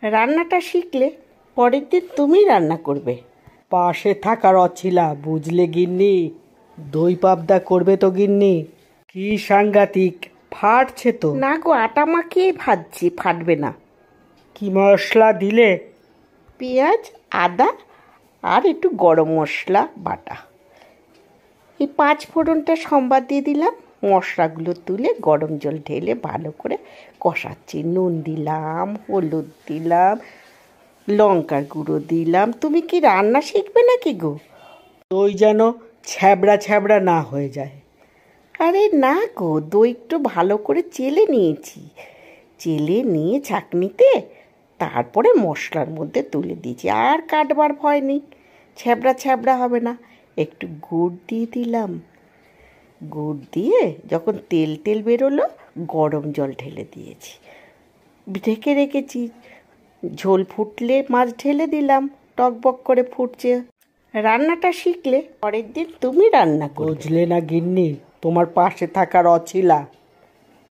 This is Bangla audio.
রান্নাটা শিখলে পরের দিন তুমি রান্না করবে। পাশে থাকার অছিলা, বুঝলে গিন্নি? দই পাবদা করবে তো গিন্নি? কি সাংঘাতিক, ফাটছে তো। না গো, আটা মাখিয়ে ভাজছি, ফাটবে না। কি মশলা দিলে? পেঁয়াজ, আদা আর একটু গরম মশলা বাটা। এই 5 ফোড়নটা সম্বাদ দিয়ে দিলাম। মশলাগুলো তুলে গরম জল ঢেলে ভালো করে কষাচ্ছি। নুন দিলাম, হলুদ দিলাম, লঙ্কার গুঁড়ো দিলাম। তুমি কি রান্না শিখবে নাকি গো? দই যেন ছ্যাবড়া ছ্যাবড়া না হয়ে যায়। আরে না গো, দই একটু ভালো করে চেলে নিয়েছি। চেলে নিয়ে ছাঁকনিতে তারপরে মশলার মধ্যে তুলে দিয়েছি। আর কাটবার ভয় নেই, ছ্যাবড়া ছ্যাবড়া হবে না। একটু গুড় দিয়ে দিলাম। গুড় দিয়ে যখন তেল তেল বেরোলো, গরম জল ঢেলে দিয়েছি, ঢেকে রেখেছি। ঝোল ফুটলে মাছ ঢেলে দিলাম, টকবক করে ফুটছে। রান্নাটা শিখলে পরের দিন তুমি রান্না করবে। বুঝলে না গিন্নি, তোমার পাশে থাকার অছিলা।